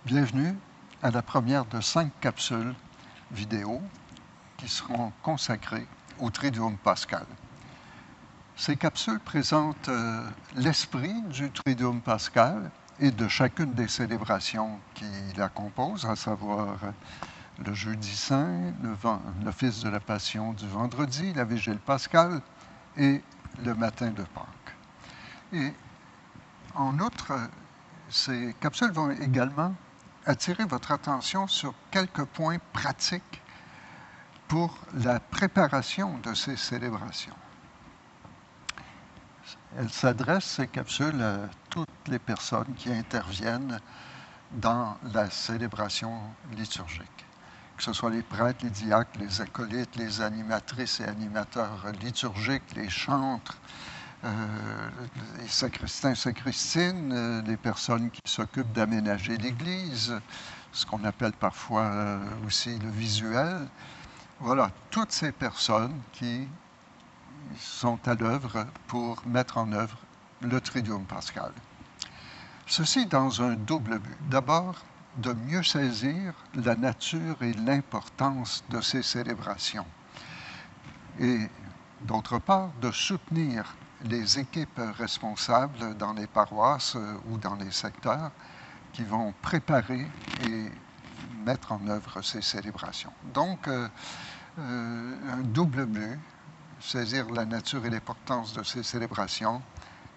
Bienvenue à la première de 5 capsules vidéo qui seront consacrées au Triduum Pascal. Ces capsules présentent l'esprit du Triduum Pascal et de chacune des célébrations qui la composent, à savoir le Jeudi Saint, l'Office de la Passion du vendredi, la Vigile pascale et le matin de Pâques. Et en outre, ces capsules vont également attirer votre attention sur quelques points pratiques pour la préparation de ces célébrations. Elles s'adressent, ces capsules, à toutes les personnes qui interviennent dans la célébration liturgique, que ce soit les prêtres, les diacres, les acolytes, les animatrices et animateurs liturgiques, les chantres, les sacristains, sacristines, les personnes qui s'occupent d'aménager l'Église, ce qu'on appelle parfois aussi le visuel. Voilà, toutes ces personnes qui sont à l'œuvre pour mettre en œuvre le Triduum Pascal. Ceci dans un double but. D'abord, de mieux saisir la nature et l'importance de ces célébrations. Et d'autre part, de soutenir les équipes responsables dans les paroisses ou dans les secteurs qui vont préparer et mettre en œuvre ces célébrations. Donc, un double but, saisir la nature et l'importance de ces célébrations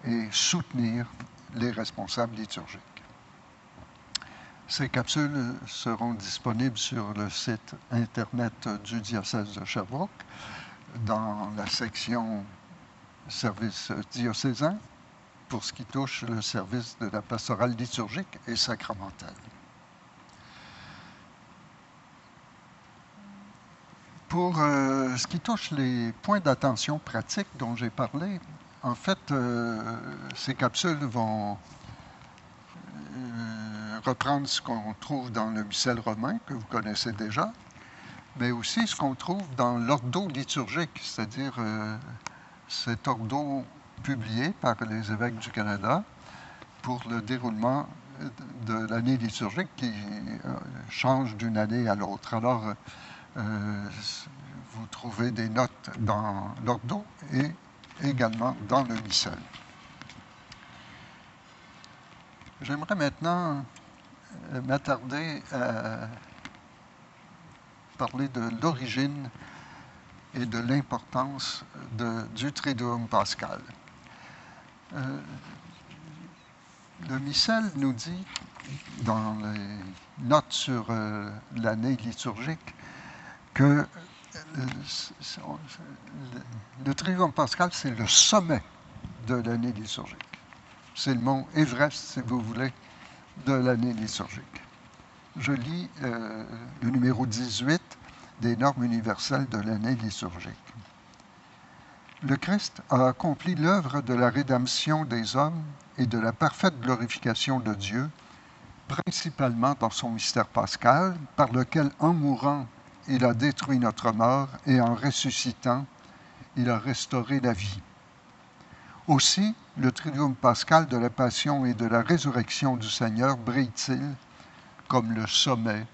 et soutenir les responsables liturgiques. Ces capsules seront disponibles sur le site Internet du diocèse de Sherbrooke, dans la section service diocésain, pour ce qui touche le service de la pastorale liturgique et sacramentelle. Pour ce qui touche les points d'attention pratiques dont j'ai parlé, en fait, ces capsules vont reprendre ce qu'on trouve dans le missel romain, que vous connaissez déjà, mais aussi ce qu'on trouve dans l'ordo liturgique, c'est-à-dire cet ordo publié par les évêques du Canada pour le déroulement de l'année liturgique qui change d'une année à l'autre. Alors, vous trouvez des notes dans l'ordo et également dans le missel. J'aimerais maintenant m'attarder à parler de l'origine et de l'importance du Triduum Pascal. Le missel nous dit, dans les notes sur l'année liturgique, que le Triduum Pascal, c'est le sommet de l'année liturgique. C'est le mont Everest, si vous voulez, de l'année liturgique. Je lis le numéro 18 des normes universelles de l'année liturgique. Le Christ a accompli l'œuvre de la rédemption des hommes et de la parfaite glorification de Dieu, principalement dans son mystère pascal, par lequel, en mourant, il a détruit notre mort et en ressuscitant, il a restauré la vie. Aussi, le Triduum Pascal de la Passion et de la résurrection du Seigneur brille-t-il comme le sommet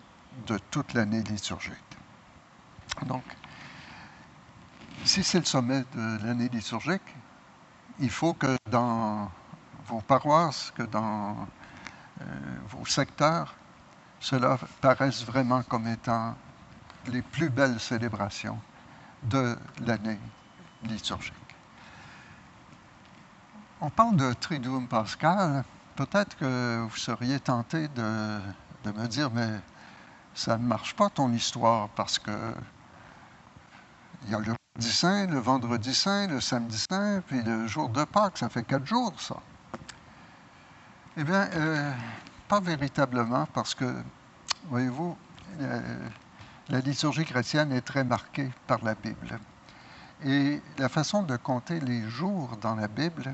de toute l'année liturgique. Donc, si c'est le sommet de l'année liturgique, il faut que dans vos paroisses, que dans vos secteurs, cela paraisse vraiment comme étant les plus belles célébrations de l'année liturgique. On parle de Triduum Pascal. Peut-être que vous seriez tenté de me dire, mais ça ne marche pas ton histoire, parce que il y a le jeudi saint, le vendredi saint, le samedi saint, puis le jour de Pâques, ça fait 4 jours, ça. Eh bien, pas véritablement, parce que, voyez-vous, la liturgie chrétienne est très marquée par la Bible. Et la façon de compter les jours dans la Bible,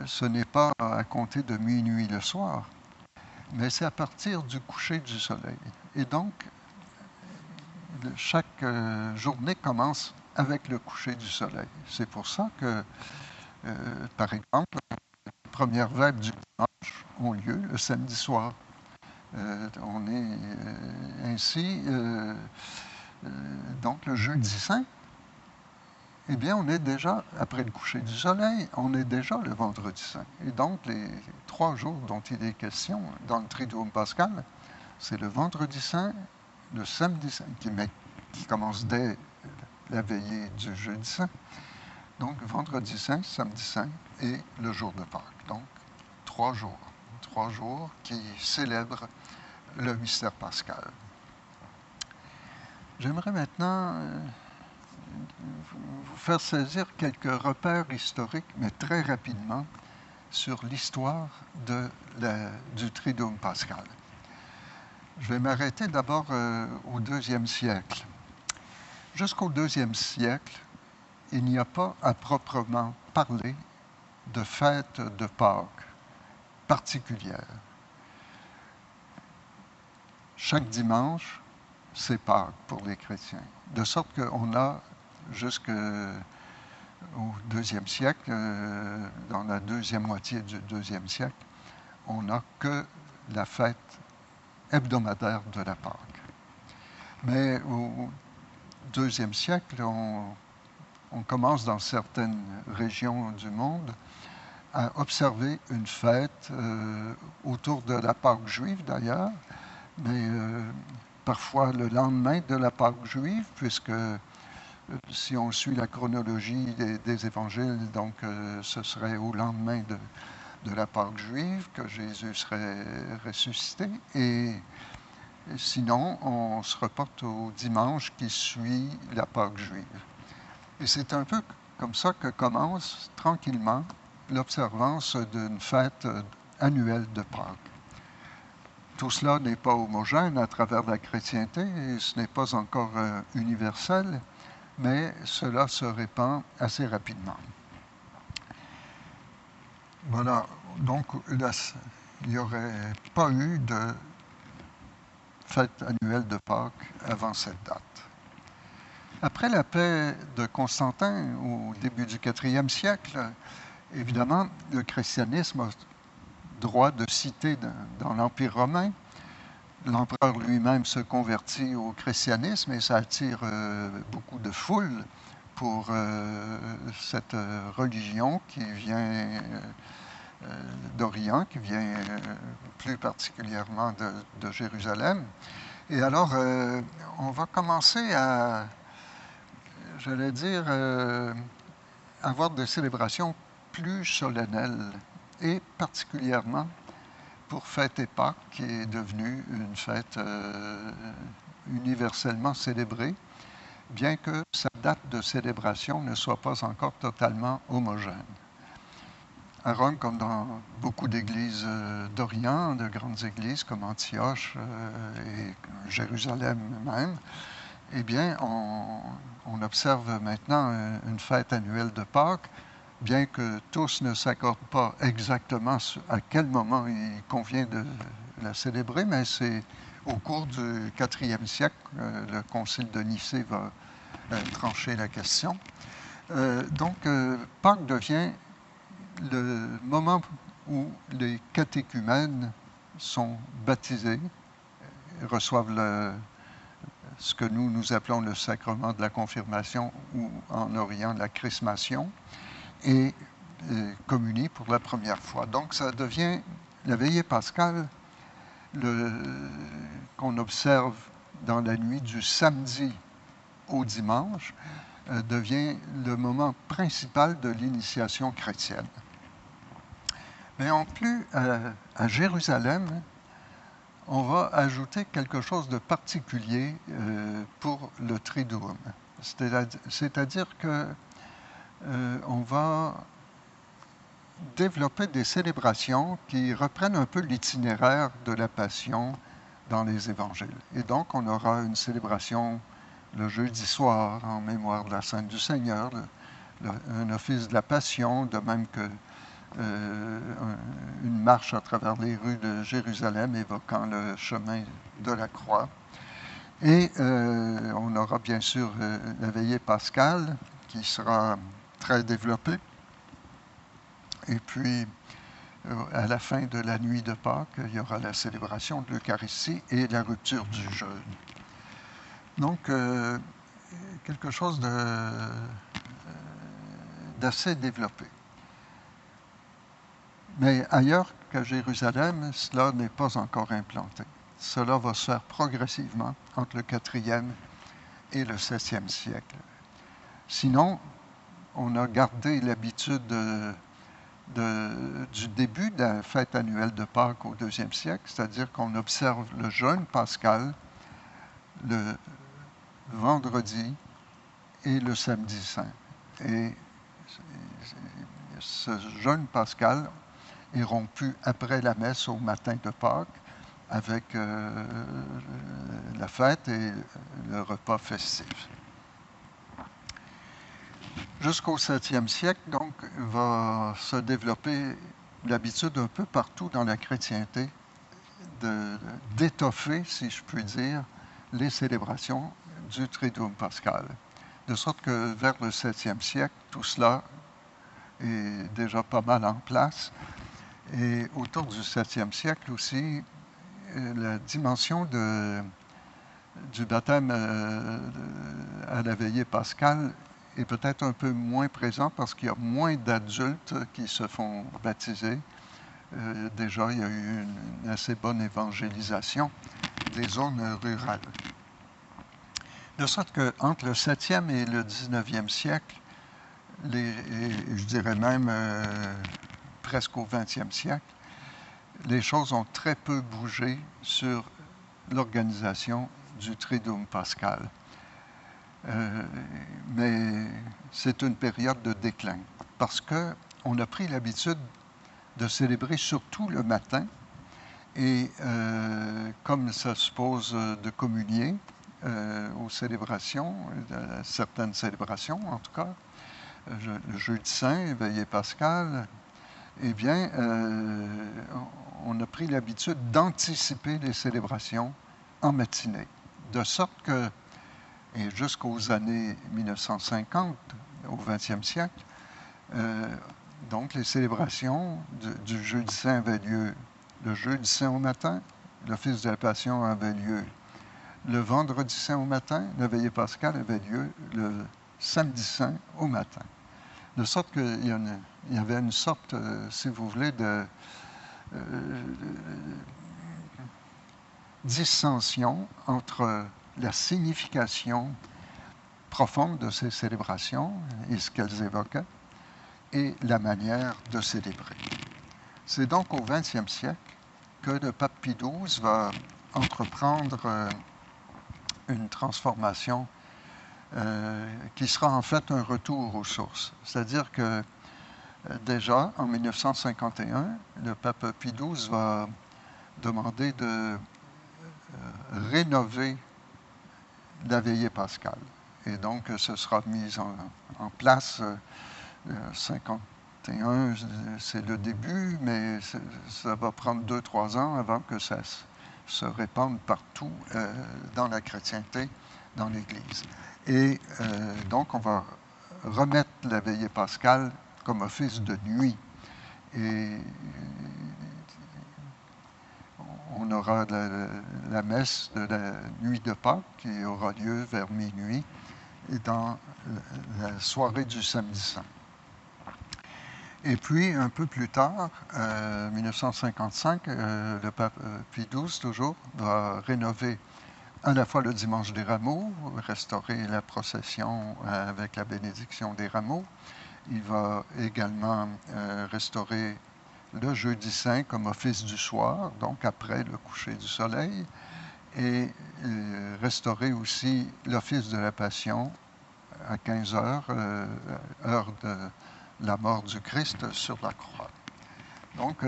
ce n'est pas à compter de minuit le soir, mais c'est à partir du coucher du soleil. Et donc, chaque journée commence avec le coucher du soleil. C'est pour ça que, par exemple, les premières vêpres du dimanche ont lieu le samedi soir. On est ainsi, donc le jeudi saint, eh bien, on est déjà, après le coucher du soleil, on est déjà le vendredi saint. Et donc, les 3 jours dont il est question dans le Triduum pascal, c'est le vendredi saint, le samedi saint, qui commence dès la veillée du jeudi saint. Donc, vendredi saint, samedi saint et le jour de Pâques. Donc, 3 jours. 3 jours qui célèbrent le mystère pascal. J'aimerais maintenant vous faire saisir quelques repères historiques, mais très rapidement, sur l'histoire du Triduum pascal. Je vais m'arrêter d'abord au IIe siècle. Jusqu'au IIe siècle, il n'y a pas à proprement parler de fête de Pâques particulière. Chaque dimanche, c'est Pâques pour les chrétiens. De sorte qu'on a, jusqu'au IIe siècle, dans la deuxième moitié du IIe siècle, on n'a que la fête hebdomadaire de la Pâque. Mais au IIe siècle, on commence dans certaines régions du monde à observer une fête autour de la Pâque juive d'ailleurs, mais parfois le lendemain de la Pâque juive, puisque si on suit la chronologie des évangiles, donc ce serait au lendemain de la Pâque juive que Jésus serait ressuscité, et sinon on se reporte au dimanche qui suit la Pâque juive. Et c'est un peu comme ça que commence tranquillement l'observance d'une fête annuelle de Pâques. Tout cela n'est pas homogène à travers la chrétienté et ce n'est pas encore universel, mais cela se répand assez rapidement. Voilà, donc il n'y aurait pas eu de fête annuelle de Pâques avant cette date. Après la paix de Constantin, au début du IVe siècle, évidemment, le christianisme a droit de citer dans l'Empire romain. L'empereur lui-même se convertit au christianisme et ça attire beaucoup de foules pour cette religion qui vient d'Orient, qui vient plus particulièrement de Jérusalem. Et alors, on va commencer à, j'allais dire, avoir des célébrations plus solennelles, et particulièrement pour fêter Pâques, qui est devenue une fête universellement célébrée, bien que sa date de célébration ne soit pas encore totalement homogène. À Rome, comme dans beaucoup d'églises d'Orient, de grandes églises comme Antioche et Jérusalem même, eh bien, on observe maintenant une fête annuelle de Pâques, bien que tous ne s'accordent pas exactement à quel moment il convient de la célébrer, mais c'est au cours du IVe siècle, le concile de Nicée va trancher la question. Donc, Pâques devient le moment où les catéchumènes sont baptisés, reçoivent ce que nous appelons le sacrement de la confirmation ou en Orient la chrismation, et communient pour la première fois. Donc ça devient la veillée pascale qu'on observe dans la nuit du samedi au dimanche, devient le moment principal de l'initiation chrétienne. Mais en plus, à Jérusalem, on va ajouter quelque chose de particulier pour le Triduum. C'est-à-dire que on va développer des célébrations qui reprennent un peu l'itinéraire de la Passion dans les évangiles. Et donc, on aura une célébration le jeudi soir en mémoire de la Sainte du Seigneur, un office de la Passion, de même que une marche à travers les rues de Jérusalem évoquant le chemin de la croix. Et on aura bien sûr la veillée pascale qui sera très développée. Et puis, À la fin de la nuit de Pâques, il y aura la célébration de l'Eucharistie et la rupture du jeûne. Donc, quelque chose d'assez développé. Mais ailleurs qu'à Jérusalem, cela n'est pas encore implanté. Cela va se faire progressivement entre le 4e et le 7e siècle. Sinon, on a gardé l'habitude du début de la fête annuelle de Pâques au 2e siècle, c'est-à-dire qu'on observe le jeûne pascal le vendredi et le samedi saint. Et ce jeûne pascal est rompu après la messe au matin de Pâques avec la fête et le repas festif. Jusqu'au 7e siècle, donc, va se développer l'habitude un peu partout dans la chrétienté d'étoffer, si je puis dire, les célébrations du Triduum pascal. De sorte que vers le 7e siècle, tout cela est déjà pas mal en place. Et autour du 7e siècle aussi, la dimension du baptême à la veillée pascale est peut-être un peu moins présente parce qu'il y a moins d'adultes qui se font baptiser. Déjà, il y a eu une assez bonne évangélisation des zones rurales. De sorte qu'entre le 7e et le 19e siècle, et je dirais même presque au 20e siècle, les choses ont très peu bougé sur l'organisation du Triduum pascal. Mais c'est une période de déclin parce qu'on a pris l'habitude de célébrer surtout le matin et comme ça suppose de communier aux célébrations, à certaines célébrations en tout cas, le jeudi saint, veillée pascale, eh bien, on a pris l'habitude d'anticiper les célébrations en matinée, de sorte que, et jusqu'aux années 1950, au 20e siècle, donc les célébrations du jeudi saint avaient lieu le jeudi saint au matin, l'office de la Passion avait lieu le vendredi saint au matin, la veillée pascale avait lieu le samedi saint au matin. De sorte qu'il y avait une sorte, si vous voulez, de dissension entre la signification profonde de ces célébrations et ce qu'elles évoquaient et la manière de célébrer. C'est donc au 20e siècle que le pape Pie XII va entreprendre une transformation qui sera en fait un retour aux sources. C'est-à-dire que déjà, en 1951, le pape Pie XII va demander de rénover la veillée pascale. Et donc, ce sera mis en place. 51, c'est le début, mais ça va prendre 2-3 ans avant que ça se répande partout dans la chrétienté, dans l'Église. Et donc, on va remettre la veillée pascale comme office de nuit. Et on aura la messe de la nuit de Pâques qui aura lieu vers minuit et dans la soirée du samedi saint. Et puis, un peu plus tard, 1955, le pape Pie XII, toujours, va rénover à la fois le dimanche des rameaux, restaurer la procession avec la bénédiction des rameaux. Il va également restaurer le jeudi saint comme office du soir, donc après le coucher du soleil, et restaurer aussi l'office de la Passion à 15 heures, heure de la mort du Christ sur la croix. Donc,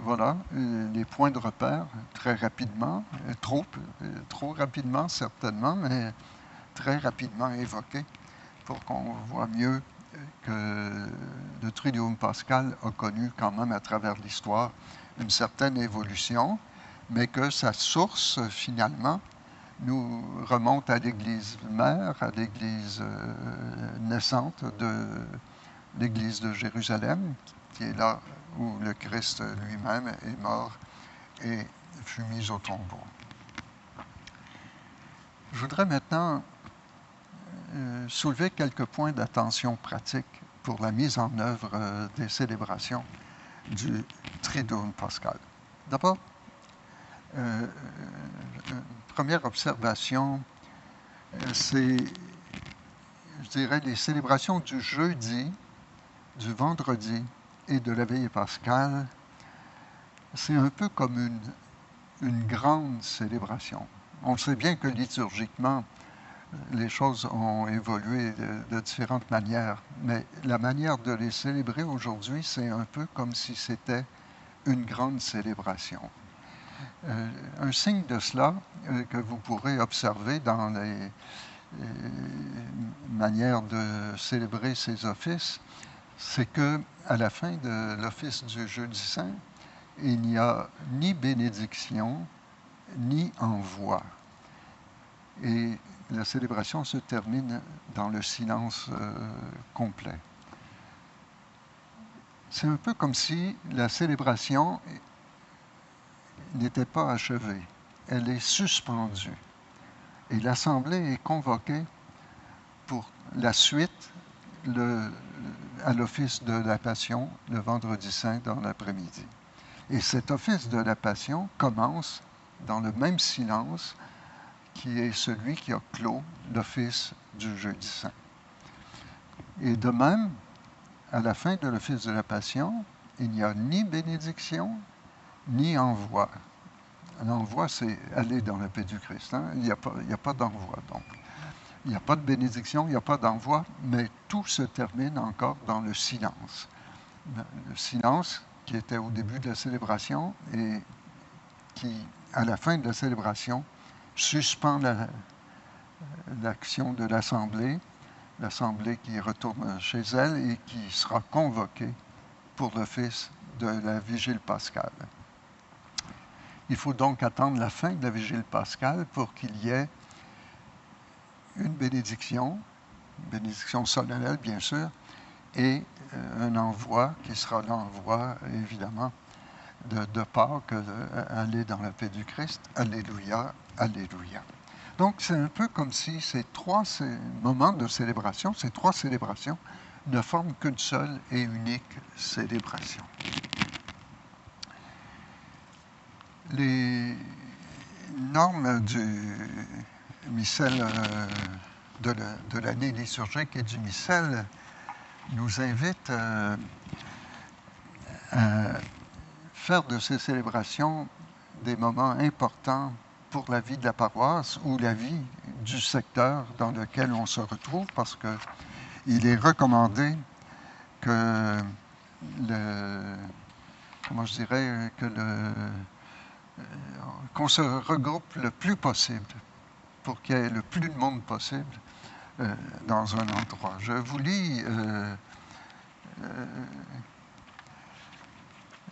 voilà les points de repère, très rapidement, trop rapidement certainement, mais très rapidement évoqués pour qu'on voit mieux que le Triduum pascal a connu quand même à travers l'histoire une certaine évolution, mais que sa source, finalement, nous remonte à l'Église mère, à l'Église naissante de l'Église de Jérusalem, qui est là où le Christ lui-même est mort et fut mis au tombeau. Je voudrais maintenant soulever quelques points d'attention pratique pour la mise en œuvre des célébrations du Triduum pascal. D'abord, première observation, c'est, je dirais, les célébrations du jeudi, du vendredi et de la veillée pascale. C'est un peu comme une grande célébration. On sait bien que liturgiquement, les choses ont évolué de différentes manières, mais la manière de les célébrer aujourd'hui, c'est un peu comme si c'était une grande célébration. Un signe de cela que vous pourrez observer dans les manières de célébrer ces offices, c'est qu'à la fin de l'office du Jeudi Saint, il n'y a ni bénédiction, ni envoi. Et la célébration se termine dans le silence complet. C'est un peu comme si la célébration n'était pas achevée. Elle est suspendue. Et l'Assemblée est convoquée pour la suite à l'office de la Passion le vendredi saint dans l'après-midi. Et cet office de la Passion commence dans le même silence qui est celui qui a clos l'office du Jeudi saint. Et de même, à la fin de l'office de la Passion, il n'y a ni bénédiction, ni envoi. L'envoi, c'est aller dans la paix du Christ. Hein? Il n'y a pas d'envoi, donc. Il n'y a pas de bénédiction, il n'y a pas d'envoi, mais tout se termine encore dans le silence. Le silence qui était au début de la célébration et qui, à la fin de la célébration, suspend l'action de l'Assemblée qui retourne chez elle et qui sera convoquée pour l'office de la Vigile pascale. Il faut donc attendre la fin de la Vigile pascale pour qu'il y ait une bénédiction solennelle bien sûr, et un envoi qui sera l'envoi évidemment de Pâques, aller dans la paix du Christ, Alléluia, Alléluia. Donc c'est un peu comme si ces moments de célébration, ces trois célébrations, ne forment qu'une seule et unique célébration. Les normes du missel de l'année liturgique et du missel nous invitent à faire de ces célébrations des moments importants pour la vie de la paroisse ou la vie du secteur dans lequel on se retrouve, parce qu'il est recommandé que qu'on se regroupe le plus possible pour qu'il y ait le plus de monde possible dans un endroit. Je vous lis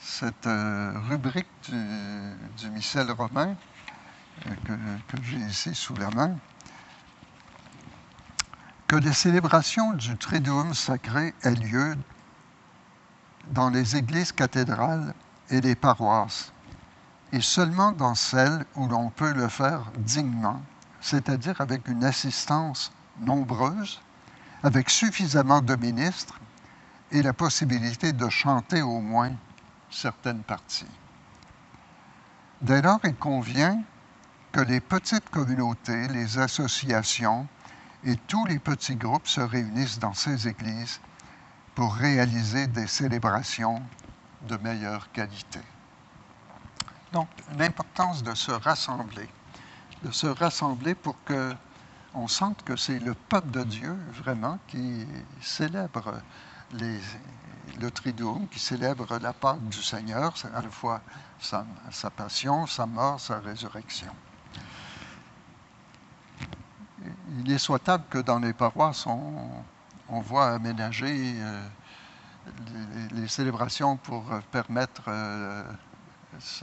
cette rubrique du missel romain que j'ai ici sous la main. Que les célébrations du Triduum sacré aient lieu dans les églises cathédrales et les paroisses, et seulement dans celles où l'on peut le faire dignement, c'est-à-dire avec une assistance nombreuse, avec suffisamment de ministres et la possibilité de chanter au moins certaines parties. Dès lors, il convient que les petites communautés, les associations et tous les petits groupes se réunissent dans ces églises pour réaliser des célébrations de meilleure qualité. Donc, l'importance de se rassembler pour qu'on sente que c'est le peuple de Dieu, vraiment, qui célèbre le Triduum, qui célèbre la Pâque du Seigneur, c'est à la fois sa passion, sa mort, sa résurrection. Il est souhaitable que dans les paroisses, on voit aménager les célébrations pour permettre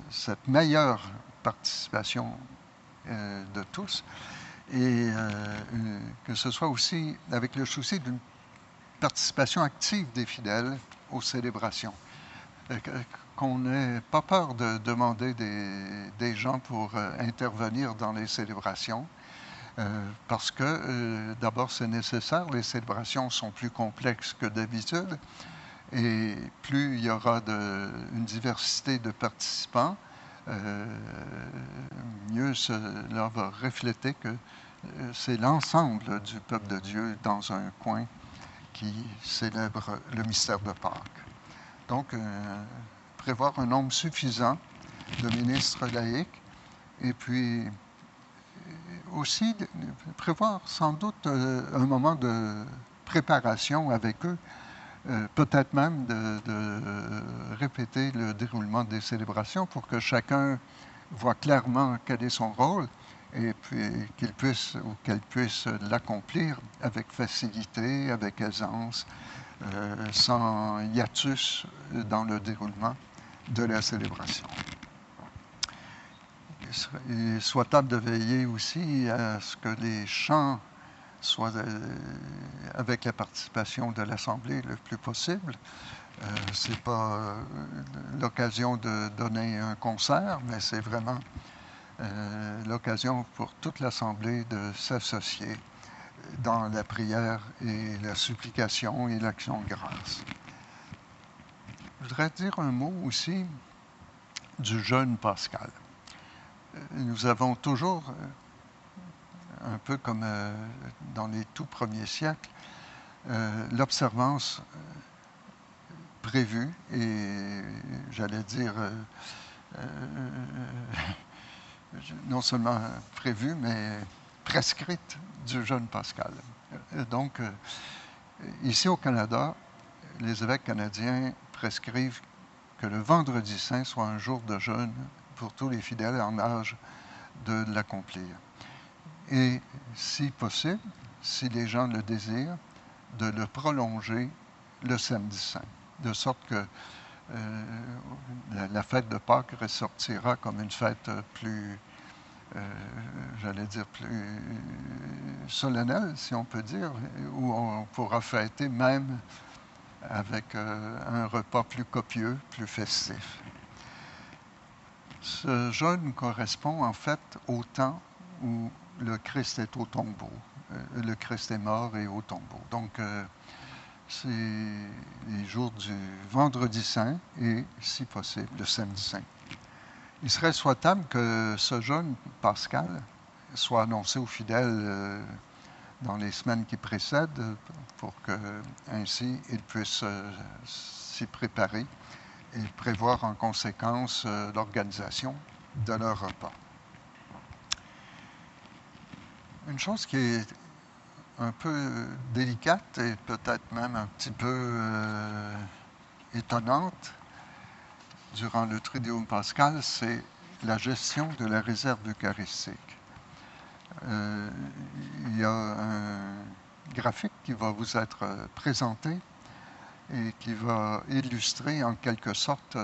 cette meilleure participation de tous et que ce soit aussi avec le souci d'une participation active des fidèles aux célébrations. qu'on n'ait pas peur de demander des gens pour intervenir dans les célébrations, parce que d'abord c'est nécessaire, les célébrations sont plus complexes que d'habitude, et plus il y aura une diversité de participants, mieux cela va refléter que c'est l'ensemble du peuple de Dieu dans un coin qui célèbre le mystère de Pâques. Donc, prévoir un nombre suffisant de ministres laïcs et puis aussi prévoir sans doute un moment de préparation avec eux, peut-être même de répéter le déroulement des célébrations pour que chacun voit clairement quel est son rôle et puis qu'il puisse ou qu'elle puisse l'accomplir avec facilité, avec aisance, sans hiatus dans le déroulement de la célébration. Il est souhaitable de veiller aussi à ce que les chants soient avec la participation de l'Assemblée le plus possible. Ce n'est pas l'occasion de donner un concert, mais c'est vraiment l'occasion pour toute l'Assemblée de s'associer dans la prière et la supplication et l'action de grâce. Je voudrais dire un mot aussi du jeûne pascal. Nous avons toujours, un peu comme dans les tout premiers siècles, l'observance prévue et, j'allais dire, non seulement prévue, mais prescrite du jeûne pascal. Donc, ici au Canada, les évêques canadiens prescrivent que le vendredi saint soit un jour de jeûne pour tous les fidèles en âge de l'accomplir. Et, si possible, si les gens le désirent, de le prolonger le samedi saint, de sorte que la fête de Pâques ressortira comme une fête plus, j'allais dire, plus solennelle, si on peut dire, où on pourra fêter même avec un repas plus copieux, plus festif. Ce jeûne correspond en fait au temps où le Christ est au tombeau. Le Christ est mort et au tombeau. Donc, c'est les jours du vendredi saint et, si possible, le samedi saint. Il serait souhaitable que ce jeûne pascal soit annoncé aux fidèles dans les semaines qui précèdent pour qu'ainsi ils puissent s'y préparer et prévoir en conséquence l'organisation de leur repas. Une chose qui est un peu délicate et peut-être même un petit peu étonnante durant le Triduum pascal, c'est la gestion de la réserve eucharistique. Il y a un graphique qui va vous être présenté et qui va illustrer en quelque sorte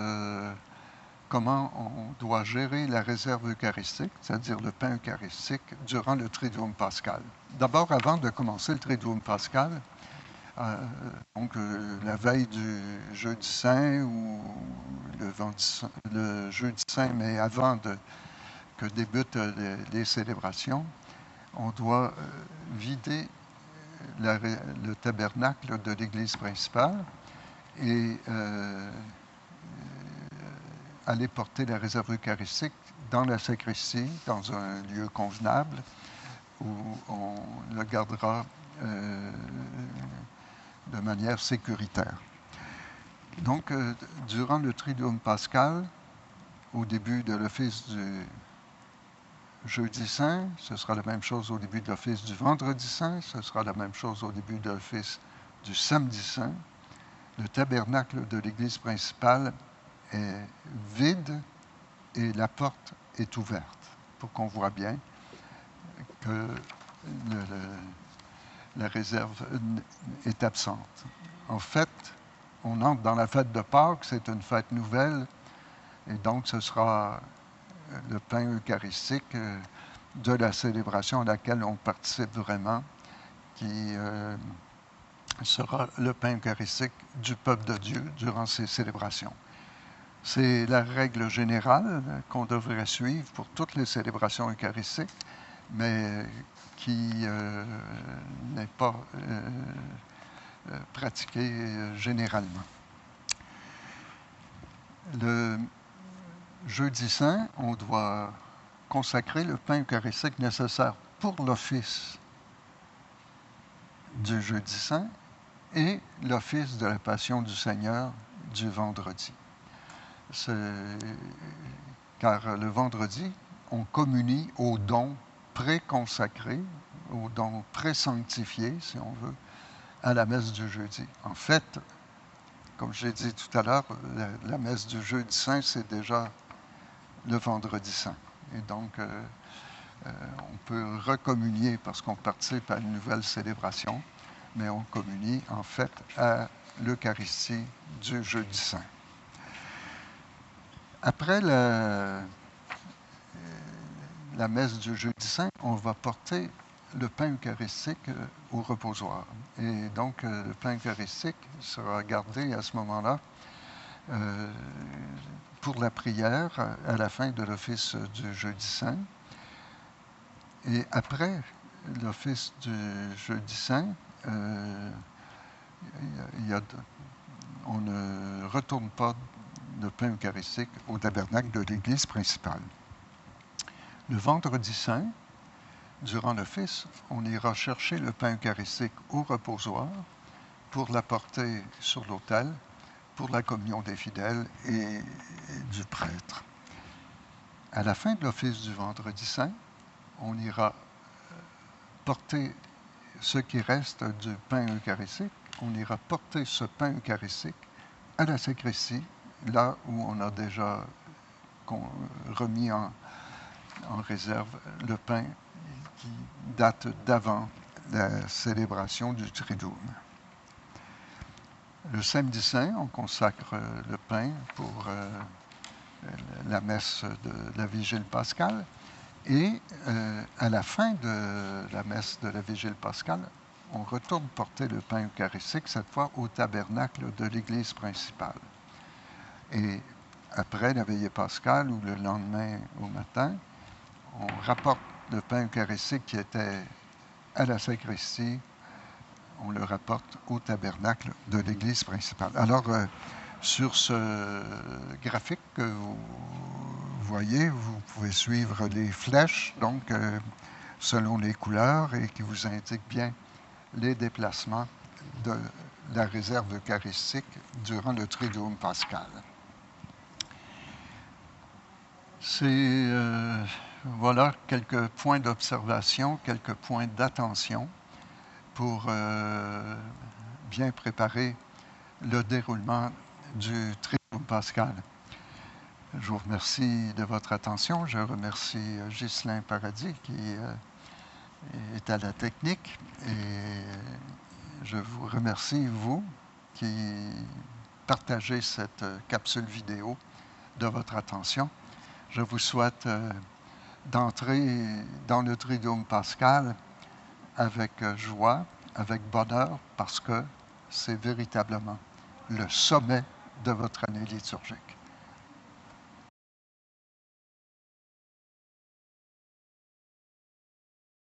comment on doit gérer la réserve eucharistique, c'est-à-dire le pain eucharistique, durant le Triduum pascal. D'abord, avant de commencer le Triduum pascal, donc la veille du jeudi saint ou le jeudi saint, mais avant que débutent les célébrations, on doit vider le tabernacle de l'église principale et aller porter la réserve eucharistique dans la sacristie, dans un lieu convenable, où on le gardera de manière sécuritaire. Donc, durant le Triduum pascal, au début de l'office du jeudi saint, ce sera la même chose au début de l'office du vendredi saint, ce sera la même chose au début de l'office du samedi saint. Le tabernacle de l'église principale est vide et la porte est ouverte pour qu'on voit bien que la réserve est absente. En fait, on entre dans la fête de Pâques, c'est une fête nouvelle, et donc ce sera le pain eucharistique de la célébration à laquelle on participe vraiment, qui sera le pain eucharistique du peuple de Dieu durant ces célébrations. C'est la règle générale qu'on devrait suivre pour toutes les célébrations eucharistiques, mais qui n'est pas pratiquée généralement. Le jeudi saint, on doit consacrer le pain eucharistique nécessaire pour l'office du jeudi saint et l'office de la Passion du Seigneur du vendredi. Car le vendredi, on communie aux dons pré-consacrés, aux dons pré-sanctifiés, si on veut, à la messe du jeudi. En fait, comme j'ai dit tout à l'heure, la messe du jeudi saint, c'est déjà le vendredi saint. Et donc, on peut recommunier parce qu'on participe à une nouvelle célébration, mais on communie en fait à l'Eucharistie du jeudi saint. Après la messe du jeudi saint, on va porter le pain eucharistique au reposoir. Et donc, le pain eucharistique sera gardé à ce moment-là pour la prière à la fin de l'office du jeudi saint. Et après l'office du jeudi saint, on ne retourne pas le pain eucharistique au tabernacle de l'église principale. Le vendredi saint, durant l'office, on ira chercher le pain eucharistique au reposoir pour l'apporter sur l'autel pour la communion des fidèles et du prêtre. À la fin de l'office du vendredi saint, on ira porter ce qui reste du pain eucharistique, on ira porter ce pain eucharistique à la sacristie, là où on a déjà remis en réserve le pain qui date d'avant la célébration du Triduum. Le samedi saint, on consacre le pain pour la messe de la Vigile pascale. Et à la fin de la messe de la Vigile pascale, on retourne porter le pain eucharistique, cette fois au tabernacle de l'église principale. Et après la veillée pascale ou le lendemain au matin, on rapporte le pain eucharistique qui était à la sacristie, on le rapporte au tabernacle de l'église principale. Alors, sur ce graphique que vous voyez, vous pouvez suivre les flèches, donc selon les couleurs, et qui vous indiquent bien les déplacements de la réserve eucharistique durant le Triduum pascal. Voilà quelques points d'observation, quelques points d'attention pour bien préparer le déroulement du Triduum pascal. Je vous remercie de votre attention. Je remercie Ghislain Paradis qui est à la technique et je vous remercie, vous, qui partagez cette capsule vidéo, de votre attention. Je vous souhaite d'entrer dans le Triduum pascal avec joie, avec bonheur, parce que c'est véritablement le sommet de votre année liturgique.